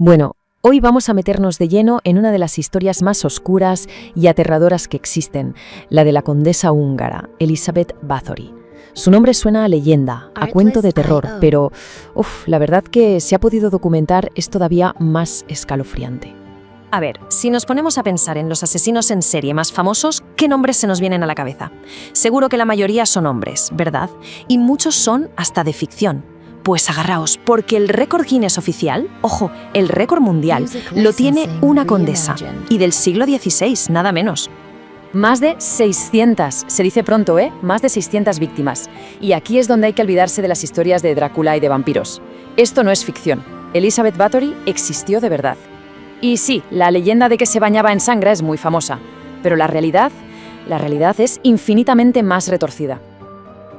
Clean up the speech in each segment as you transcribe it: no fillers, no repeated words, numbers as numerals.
Bueno, hoy vamos a meternos de lleno en una de las historias más oscuras y aterradoras que existen, la de la condesa húngara, Elizabeth Bathory. Su nombre suena a leyenda, a cuento de terror, pero la verdad que se ha podido documentar es todavía más escalofriante. A ver, si nos ponemos a pensar en los asesinos en serie más famosos, ¿qué nombres se nos vienen a la cabeza? Seguro que la mayoría son hombres, ¿verdad? Y muchos son hasta de ficción. Pues agarraos, porque el récord Guinness oficial, ojo, el récord mundial, lo tiene una condesa, y del siglo XVI, nada menos. Más de 600, se dice pronto, Más de 600 víctimas. Y aquí es donde hay que olvidarse de las historias de Drácula y de vampiros. Esto no es ficción. Elizabeth Bathory existió de verdad. Y sí, la leyenda de que se bañaba en sangre es muy famosa, pero la realidad es infinitamente más retorcida.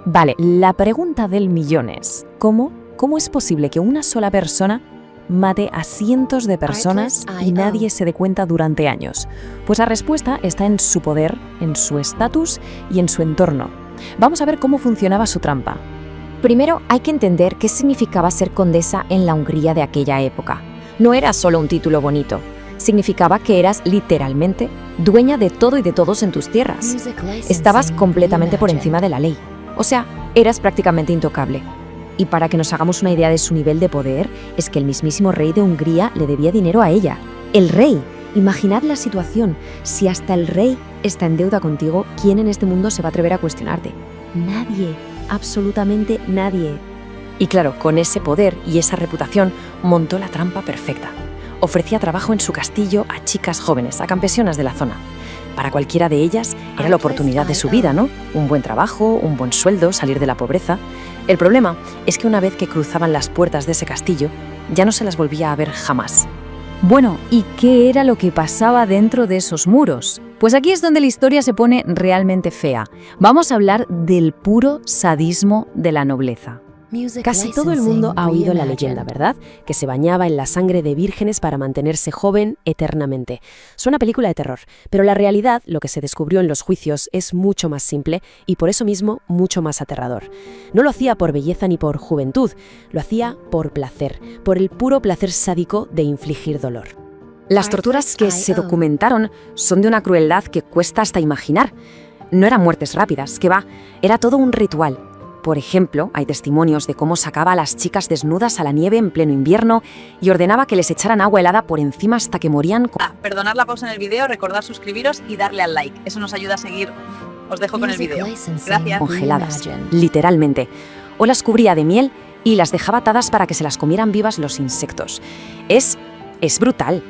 Vale, la pregunta del millón es, ¿cómo es posible que una sola persona mate a cientos de personas y nadie se dé cuenta durante años? Pues la respuesta está en su poder, en su estatus y en su entorno. Vamos a ver cómo funcionaba su trampa. Primero hay que entender qué significaba ser condesa en la Hungría de aquella época. No era solo un título bonito, significaba que eras literalmente dueña de todo y de todos en tus tierras. Estabas completamente por encima de la ley, o sea, eras prácticamente intocable. Y para que nos hagamos una idea de su nivel de poder, es que el mismísimo rey de Hungría le debía dinero a ella. ¡El rey! Imaginad la situación, si hasta el rey está en deuda contigo, ¿quién en este mundo se va a atrever a cuestionarte? Nadie, absolutamente nadie. Y claro, con ese poder y esa reputación, montó la trampa perfecta. Ofrecía trabajo en su castillo a chicas jóvenes, a campesinas de la zona. Para cualquiera de ellas era la oportunidad de su vida, ¿no? Un buen trabajo, un buen sueldo, salir de la pobreza. El problema es que una vez que cruzaban las puertas de ese castillo, ya no se las volvía a ver jamás. Bueno, ¿y qué era lo que pasaba dentro de esos muros? Pues aquí es donde la historia se pone realmente fea. Vamos a hablar del puro sadismo de la nobleza. Casi todo el mundo ha oído la leyenda, ¿verdad? Que se bañaba en la sangre de vírgenes para mantenerse joven eternamente. Suena película de terror, pero la realidad, lo que se descubrió en los juicios, es mucho más simple y por eso mismo mucho más aterrador. No lo hacía por belleza ni por juventud, lo hacía por placer, por el puro placer sádico de infligir dolor. Las torturas que se documentaron son de una crueldad que cuesta hasta imaginar. No eran muertes rápidas, que va, era todo un ritual. Por ejemplo, hay testimonios de cómo sacaba a las chicas desnudas a la nieve en pleno invierno y ordenaba que les echaran agua helada por encima hasta que morían. Perdonad la pausa en el vídeo, recordad suscribiros y darle al like. Eso nos ayuda a seguir. Os dejo con el vídeo. Gracias. Congeladas, literalmente. O las cubría de miel y las dejaba atadas para que se las comieran vivas los insectos. Es brutal.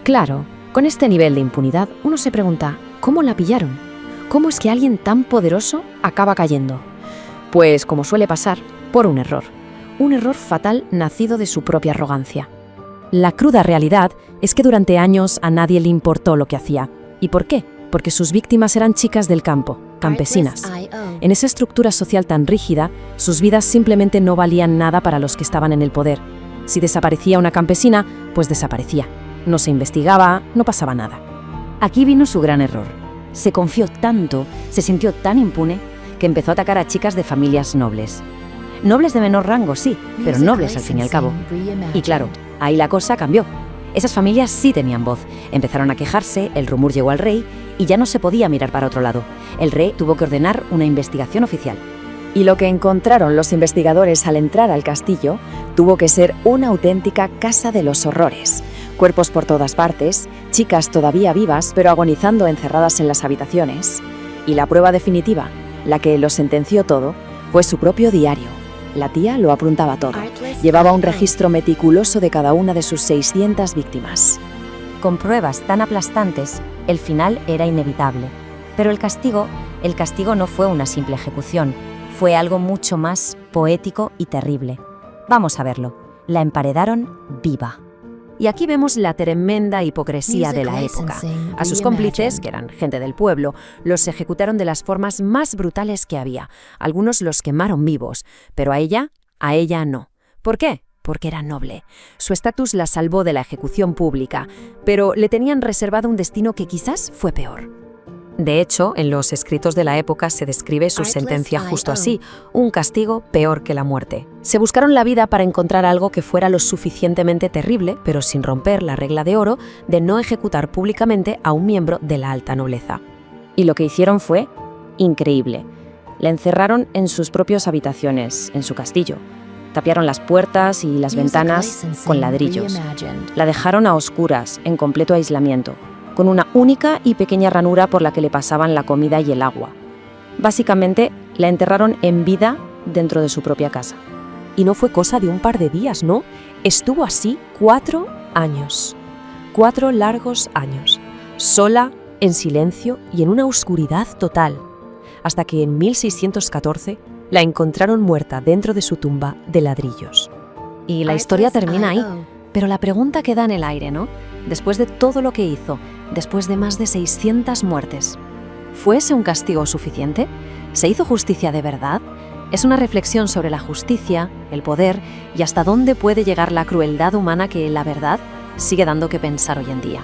Claro, con este nivel de impunidad uno se pregunta, ¿cómo la pillaron? ¿Cómo es que alguien tan poderoso acaba cayendo? Pues, como suele pasar, por un error fatal nacido de su propia arrogancia. La cruda realidad es que durante años a nadie le importó lo que hacía. ¿Y por qué? Porque sus víctimas eran chicas del campo, campesinas. En esa estructura social tan rígida, sus vidas simplemente no valían nada para los que estaban en el poder. Si desaparecía una campesina, pues desaparecía. No se investigaba, no pasaba nada. Aquí vino su gran error. Se confió tanto, se sintió tan impune, que empezó a atacar a chicas de familias nobles. Nobles de menor rango, sí, pero nobles al fin y al cabo. Y claro, ahí la cosa cambió. Esas familias sí tenían voz. Empezaron a quejarse, el rumor llegó al rey y ya no se podía mirar para otro lado. El rey tuvo que ordenar una investigación oficial. Y lo que encontraron los investigadores al entrar al castillo tuvo que ser una auténtica casa de los horrores. Cuerpos por todas partes, chicas todavía vivas pero agonizando encerradas en las habitaciones. Y la prueba definitiva, la que lo sentenció todo, fue su propio diario. La tía lo apuntaba todo. Llevaba un registro meticuloso de cada una de sus 600 víctimas. Con pruebas tan aplastantes, el final era inevitable. Pero el castigo no fue una simple ejecución, fue algo mucho más poético y terrible. Vamos a verlo. La emparedaron viva. Y aquí vemos la tremenda hipocresía de la época. A sus cómplices, que eran gente del pueblo, los ejecutaron de las formas más brutales que había. Algunos los quemaron vivos, pero a ella no. ¿Por qué? Porque era noble. Su estatus la salvó de la ejecución pública, pero le tenían reservado un destino que quizás fue peor. De hecho, en los escritos de la época se describe su sentencia justo así, un castigo peor que la muerte. Se buscaron la vida para encontrar algo que fuera lo suficientemente terrible, pero sin romper la regla de oro de no ejecutar públicamente a un miembro de la alta nobleza. Y lo que hicieron fue increíble. La encerraron en sus propias habitaciones, en su castillo. Tapiaron las puertas y las ventanas con ladrillos. La dejaron a oscuras, en completo aislamiento, con una única y pequeña ranura por la que le pasaban la comida y el agua. Básicamente, la enterraron en vida dentro de su propia casa. Y no fue cosa de un par de días, ¿no? Estuvo así 4 años. 4 largos años. Sola, en silencio y en una oscuridad total. Hasta que en 1614 la encontraron muerta dentro de su tumba de ladrillos. Y la historia termina ahí. Pero la pregunta queda en el aire, ¿no? Después de todo lo que hizo, después de más de 600 muertes, ¿fue ese un castigo suficiente? ¿Se hizo justicia de verdad? Es una reflexión sobre la justicia, el poder y hasta dónde puede llegar la crueldad humana que, la verdad, sigue dando que pensar hoy en día.